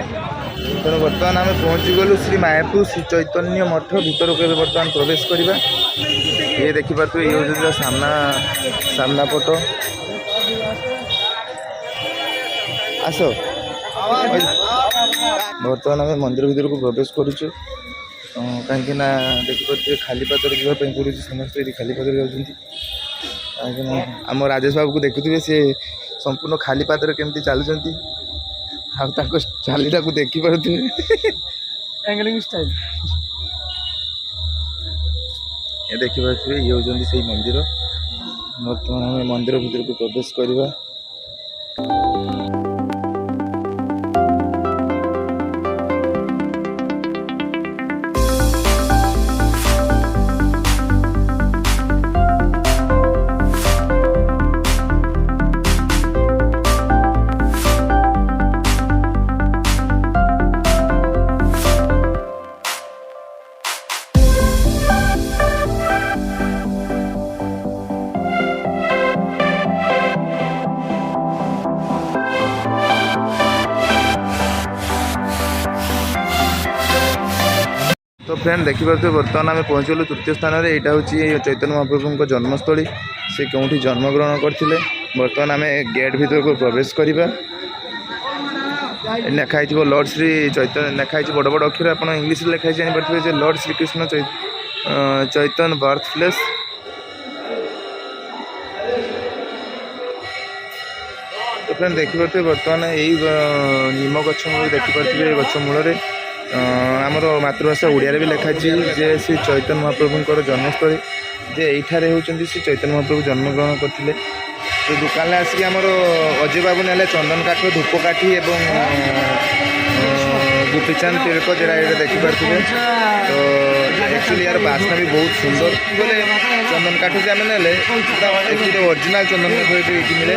तेणु बर्तमान आम पहुँची गलु श्री मायापुर श्री चैतन्य मठ भीतर को बर्तमान प्रवेश करवा। ये देखिपे ये हूँ सामना सामना पट आस बर्तमान आम मंदिर भीतर को प्रवेश करुचु कहीं देखिपे खाली पात्र जावाई पड़ू समस्त ये खाली पात्र जाऊँगी कहीं आम राजेश बाबू को देखुए सी संपूर्ण खाली पात्र केमती चलुँच चालीटा को देखी पारे एंगलिंग स्टाइल ये देखिपे ये हूँ से मंदिर। बर्तमान आम मंदिर भीतर को प्रवेश करवा। तो फ्रेंड देखिपे बर्तमान आम पहुँचलु तृतीय स्थान में। यहाँ हूँ चैतन्य महाप्रभु जन्मस्थली से कौटी जन्मग्रहण करते। बर्तमान आम गेट भीतर को प्रवेश करवा। लिखाई लॉर्ड श्री चैतन्य लिखाई बड़ बड़ अक्षर आप इंग्लीश लिखाई जानीपे लॉर्ड श्रीकृष्ण चैतन्य बर्थ प्लेस। तो फ्रेंड देखिपे बर्तमान यही नीम गछ देखिपे गछ मूल आमर मातृभाषा ओडिया भी लिखाई जे श्री चैतन्य महाप्रभुंर जन्मस्थली जे यठारे होती श्री चैतन्य महाप्रभु जन्मग्रहण करते। तो दुकान आसिक आमर अजय बाबू ने चंदन काठ धूपकाठी और गोपीचांद तिलक जरा ये देखिपे। तो एक्चुअली यार बास्ना भी बहुत सुंदर बोले चंदन काठ से आम ने एक्चुअली ओरिजिनल चंदन काठ ये मिले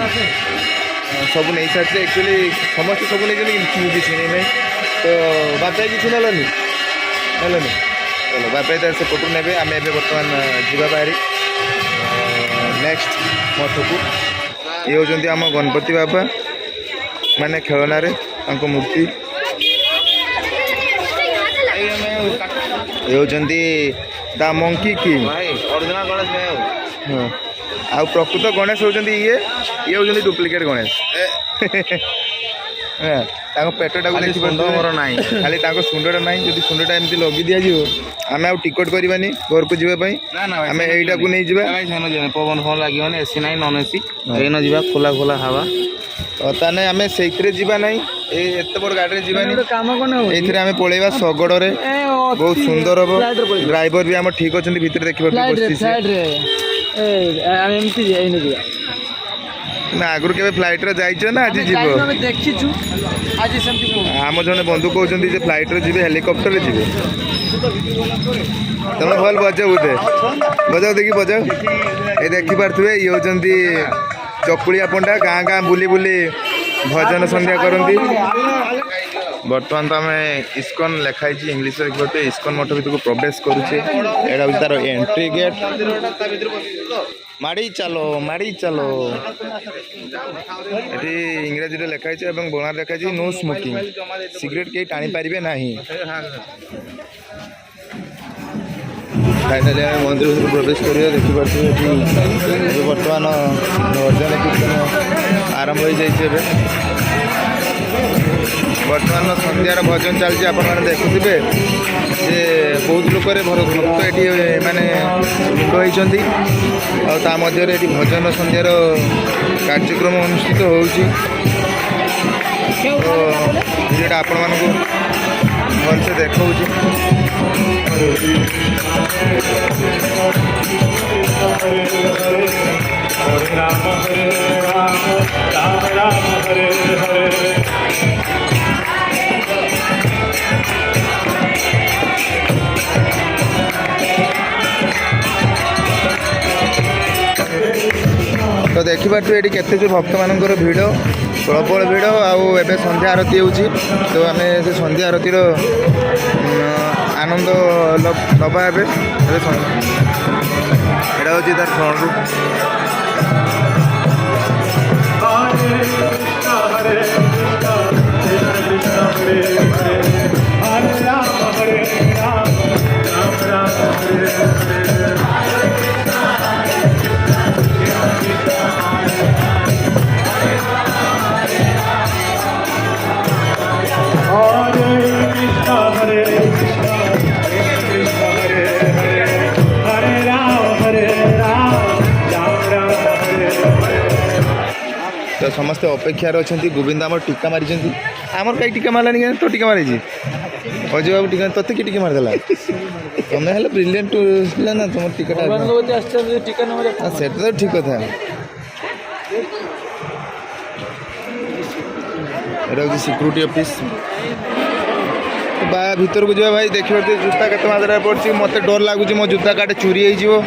सब नहीं सारी एक्चुअली समस्त सब नहीं किसी नहीं। तो बापा किसी नलनी नलनी चलो बापा तार से फोटो ने आम ए बर्तमान जीवा बाहरी नेक्स्ट मठ को। ये होती आम गणपति बाबा माने खेलना मूर्ति। ये होती द मंकी किंग हाँ प्रकृत गणेश होती ये होती डुप्लिकेट गणेश हाँ पेटा को देखिए मोर ना खाली सुंडटा ना जब सुंडटा एमती लगी दि जाए आम आ टिकट करवानी घर को जावाई आम यहीटा को नहीं जावा पवन फल लगे एसी ना नन एसी ट्रेन जा खोला खोला हवा ताने आम से ना एत बड़ गाड़ी जावानी ये आम पलैबा शगड़े बहुत सुंदर हम ड्राइवर भी आम ठीक अच्छे भितर देखिए ना आगुरी के फ्लाइट रे जाइछ ना आज जीवो देखिछु आज सेमती आम जने बंधु कहउछन्ती जे फ्लाइट रे जीवे हेलीकॉप्टर रे जीवे तमे भल बजाऊ दे बजाऊ देखि बजाऊ ए देखि पारथुवे ये होचन्ती चकुलिया पंडा गाँ गाँ बुली बुली भजन संध्या करती। बर्तमान तो आम इस्कन लिखाई इंग्लीश देखिए इस्कन मठ भीतर को प्रवेश करुचे। यहाँ हूँ तार एंट्री गेट माड़ी चलो ये इंग्राजी लिखाई बंगाल लिखाई नो स्मोकिंग सिगरेट कहीं टाणी पारे ना। फाइनाली आम मंदिर भीतर प्रवेश करिए देखिए बर्तमान भजन कीर्तन आरंभ हो जाए। बर्तमान संध्यार भजन चलती आप देखुवे जे बहुत लोक भक्त ये माने होती ये भजन संध्यार कार्यक्रम अनुष्ठित होगी। तो भिडियोटा आपण मानक भलसे देखा राम हरे राम राम राम हरे हरे। तो देखिपे ये केते भक्त मानकर भिड़ प्रबल भिड़ आए संध्या आरती होची। तो आम से संध्या आरतीर आनंद नवा एवं यहाँ हूँ तार फ्रंट तो समस्ते अपेक्षार अच्छा गोविंद आम टीका मारी आमर कहीं टीका मारानी क्या तो टीका मारी अजय बाबू टीका तोते कि टीका मारिदेला तुम हेल्ले ब्रिलियंट पिला ना तुम टीकाटा से तो ठीक कथा ये सिक्यूरीटी ऑफिस बा भीतर को जा भाई देखिए जूता के मात्रा पड़ी मत डर लगुच मो जूता काटे चोरी हो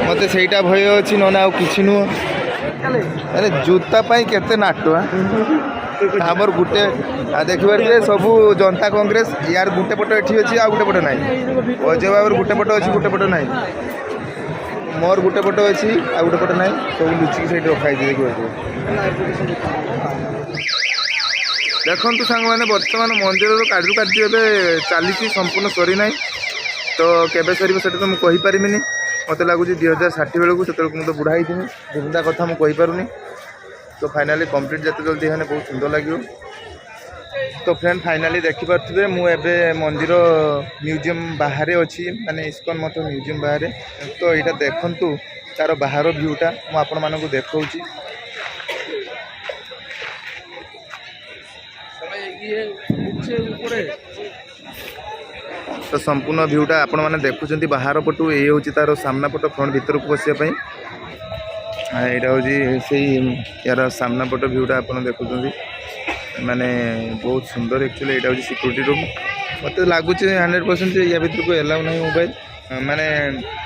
मत से भय अच्छी ना आ कि नुह अरे जूता केते नाटो आमर गुटे देखिए सबू जनता कांग्रेस यार गुटे पट एठी अच्छी आ गुटे पट ना अजय बाबर गुटे पट अच्छी गुटे पट ना मोर गुटे पट अच्छी आ गुटे पट ना सब लुचिक से रखाई देखिए देखु सांग मैंने बर्तमान मंदिर कार्य चली संपूर्ण सरी ना तो केबे सर से तो मुझे पारिनी मत लगुच 2060 बेलू से मुझे बुढ़ा ही बुढ़ा कथा मुझे तो फाइनाली कंप्लीट जिते जल्दी है बहुत सुंदर लगे तो फ्रेंड फाइनाली देखिपे मुझे मंदिर म्यूजियम बाहर अच्छी माने इस्कन मत म्यूजियम बाहर तो यहाँ देखु तार बाहर भ्यूटा मुझे देखा तो संपूर्ण भ्यूटा आपण मैंने देखुं बाहर पटू ये हूँ तार सामना पट फ्रंट भीतर को बसवाई यहाँ हूँ से यार सामना पट भ्यूटा आप देखुं माने बहुत सुंदर एक्चुअली यहाँ हूँ सिक्यूरीटी रूम मत लगुच 100% या भर को एलाउ ना मोबाइल माने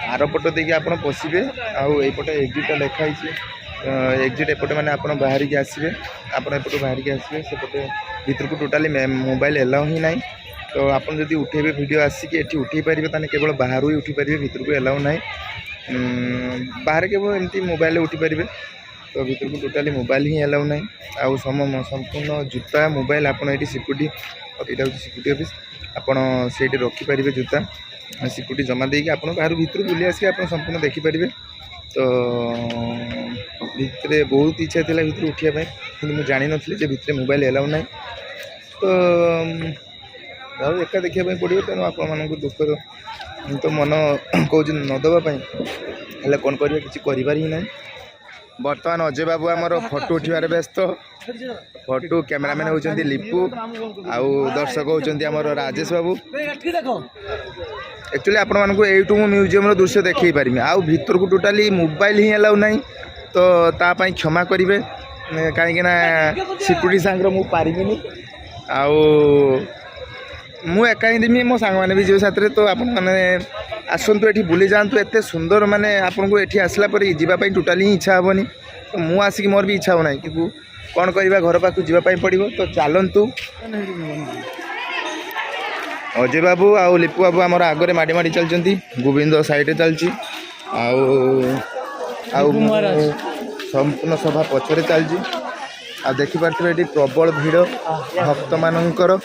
आर पट देखिए आप पशिबे आईपटे एग्जिटा लिखाई एग्जिट एपटे मैंने आप बाहर की आसवे आप बाहर की आसवे सेपटे भीतर को टोटाली मोबाइल एलाउ ही ना तो आपन जदि उठेबे वीडियो आसिक एठी उठे पारे ताने केवल बाहर ही उठी पारे भीतर को एलाउ ना बाहर केवल एमती मोबाइल उठी पारे तो भीतर को टोटाली मोबाइल ही एलाउ ना आउ संपूर्ण जूता मोबाइल आपन एठी सिक्यूरिटी यहाँ हूँ सिक्यूरिटी ऑफिस आपन से रखिपारे जूता सिक्यूरिटी जमा देकी आप बाहर भीतर बुली आसिक आप संपूर्ण देखिपारे तो भितर बहुत इच्छा थी भीतर उठापी कि मुझे जानी नी भीतर मोबाइल एलाउ ना तो एका देखा पड़ो तेणु आपण दुखर तो मन कौच नदवाई हेल्ले कौन कर कि ना बर्तमान अजय बाबू आमर फोटो उठार व्यस्त फोटो कैमेरामैन होती लिपू आउ दर्शक होती आमर राजेश बाबू एक्चुअली आपण मानक एठू म्यूजियम दृश्य देखी पारि आउ भीतर को टोटाली मोबाइल ही एलाउ ना तो तापाई क्षमा करेंगे कहीं सिक्यूरीटी सांग मु पारिनी आउ मु एका ही देमी मो सांग मैंने भी जीव साथ तो आप आसतु ये बुली जातु एत सुंदर माने आपन को ये आसला जावाई टोटाली ही इच्छा हेनी तो मु आसिक मोर भी इच्छा होना कि कौन करवा घर पाक जावाई पड़ो तो चलतु अजय बाबू आउ लिपू बाबू आमर आगे माड़ी माड़ी चलती गोविंद साइड चलती संपूर्ण सभा पछरे चलती आ देखिपे ये प्रबल भीड़ भक्त मानकर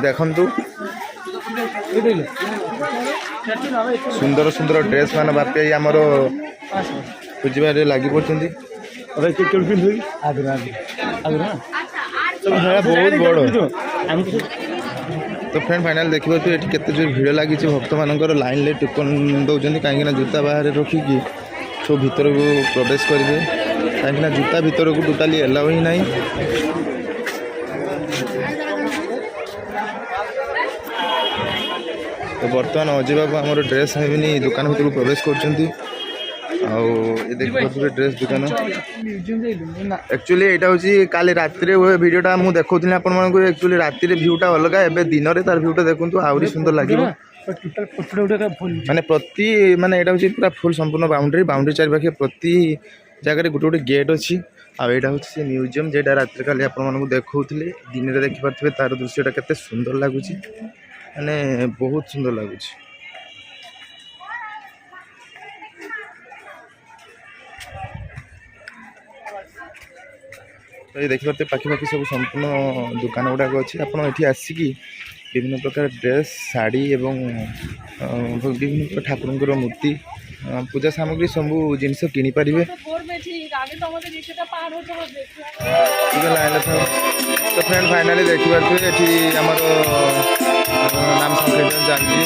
देखु सुंदर सुंदर ड्रेस मान बापी आमर खोजबार लगी पड़ती बहुत बड़ तो फ्रेंड फाइनाल देखिए ये केते जो भीड़ लगी भक्त मानकर लाइन ले टिकन दौरान कहीं जूता बाहर रखिकी सब भीतर को प्रवेश करेंगे कहीं जूता भीतर को टोटाली एलाउ ही ना तो बर्तमान अजय बाबू आमर ड्रेस हेनी दुकान भीतर को प्रवेश कर ड्रेस दुकान एक्चुअली यहाँ हूँ काली राति भिडियोटा मुझे देखी आपको एक्चुअली राति भ्यूटा अलग एवं दिन में तार भ्यूटा देखो आहरी सुंदर लगे माने प्रति माने यहाँ हूँ पूरा फुल संपूर्ण बाउंड्री चारिपाखे प्रति जगह गोटे गोटे गेट अच्छी आईटा हूँ से म्यूजियम जेटा राति काली आपको देखते दिन में देखिपे तार दृश्यटा केते सुंदर लगुच माने बहुत सुंदर लगुच तो ये देखिए पाखिपाखि सब संपूर्ण दुकान गुड़ाक अच्छी आपड़ी आसिकी विभिन्न प्रकार ड्रेस शाड़ी एवं विभिन्न प्रकार ठाकुर मूर्ति पूजा सामग्री सब जिनस किनी पारे तो फ्रेंड फाइनाली देखिए ये आमर नाम संकीर्तन चलती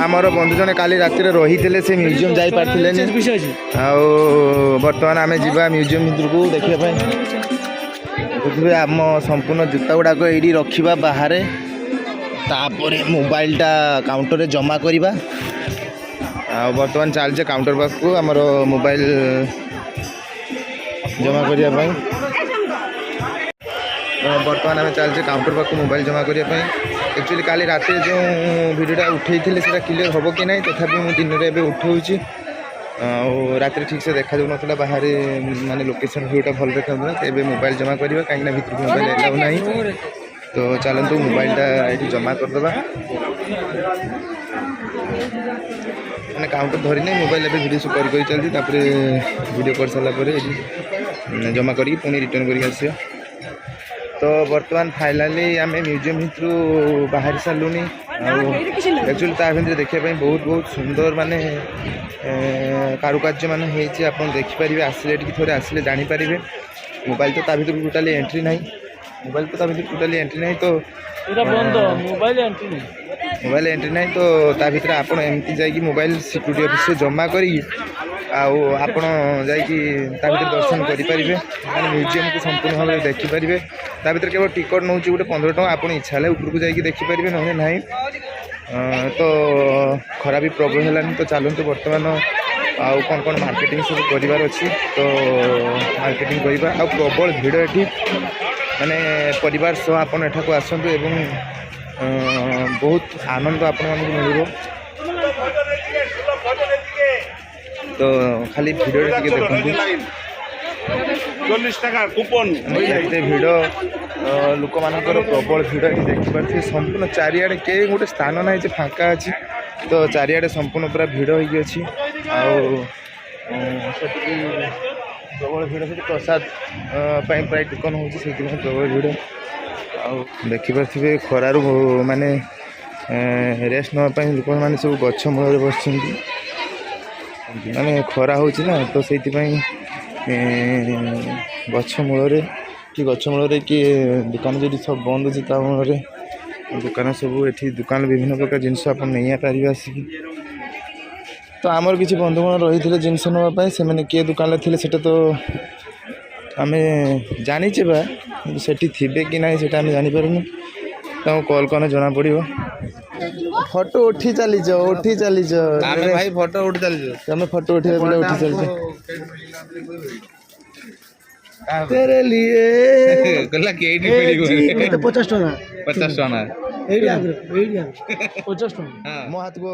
ଆମର ବନ୍ଧୁ ଜଣେ କାଲି ରାତିରେ ରହିଥିଲେ ସେ ମ୍ୟୁଜିୟମ୍ ଯାଇପାରିଥିଲେନି ଆଉ ବର୍ତ୍ତମାନ ଆମେ ଯିବା ମ୍ୟୁଜିୟମ୍ ଭିତରକୁ ଦେଖିବା ପାଇଁ। ବୁଝିବେ ଆମ ସମ୍ପୂର୍ଣ୍ଣ ଜୁତା ଗୁଡ଼ାକ ଏଇଠି ରଖିବା ବାହାରେ, ତାପରେ ମୋବାଇଲଟା କାଉଣ୍ଟରରେ ଜମା କରିବା। ଆଉ ବର୍ତ୍ତମାନ ଚାଲିছে କାଉଣ୍ଟର ପାଖକୁ ଆମର ମୋବାଇଲ ଜମା କରିବା ପାଇଁ। ବର୍ତ୍ତମାନ ଆମେ ଚାଲିଛେ କାଉଣ୍ଟର ପାଖକୁ ମୋବାଇଲ ଜମା କରିବା ପାଇଁ। एक्चुअली काली रात जो भिडियोटा उठे से क्लीयर हम कि ना, तथापि मुझे दिन में उठाऊँगी। रात ठीक से देखा जाऊ ना बाहर माने लोकेशन व्यूटा भल देखा एवं मोबाइल जमा करवा कहीं भितर मोबाइल एलाउ ना। तो चलतु मोबाइलटा ये जमा करदे मैंने काउंटर धरी नहीं मोबाइल एवं भिडियो सब कर चलती भिडियो कर सारापर जमा करी पुणी रिटर्न करके आस। तो बर्तमान फाइनाली आम म्यूजियम भितर बाहरी सारूनी। एक्चुअली ता भर देखापी बहुत बहुत सुंदर माने कारुकार्य मान आप देखिपारे आसिले थे आसिले जानीपारे। मोबाइल तो ता भर टोटाली एंट्री ना, मोबाइल तो ता भर टोटाली एंट्री ना। तो मोबाइल एंट्री ना, तो ता भर आप एमती जाकि मोबाइल सिक्यूरीटी ऑफिस से जमा करी आपण जाकि दर्शन करेंगे। मैंने म्यूजियम को संपूर्ण भाव में देखिपारे। ता भर केवल टिकट नौ गोटे 15 टଙ୍କା आप इच्छा है ऊपर को जाकि देखिपारे ना ना। तो खरा भी प्रबल है तो चलते बर्तमान आउ कौन कौन मार्केटिंग सब करार अच्छी तो मार्केटिंग करवा। आ प्रबल भिड़ ये माने परिवार सह आपन एठाको आसतु एवं बहुत आनंद आपण मानक मिल। तो खाली भिडियो देखते 40 টাকা কুপন भिड़ लोक मानकर प्रबल भिड़ ये देखिपे। संपूर्ण चारिआडे के गोटे स्थान ना जे फाँका अच्छी, तो चारिआडे संपूर्ण पूरा भिड़ होगी अच्छी। प्रबल भिड़ से प्रसाद प्राय टोकन हो प्रबल भिड़। देखिपे खरारु माने रेस्ट नापी लोक मैंने सब गछ मूल बस माने खरा हो तो से गछ मूल कि गछ मूल कि दुकान जो सब बंद अच्छी मूल दुकान सब ये दुकान विभिन्न प्रकार जिनस आप नहीं पारे आसिक। तो आमर किसी बंधुगण रही थे जिनस नापी से मैंने किए दुकान थे तो आम जाचे बा सेठी थे कि ना से जानीपारूँ। तो कॉल कने जना पड़ो। फोटो उठी चलीच भाई फोटो उठी चलीच तुम फोटो उठे उठी चलीच तेरे लिए 50 ଟଙ୍କା 50 ଟଙ୍କା मो हाथ को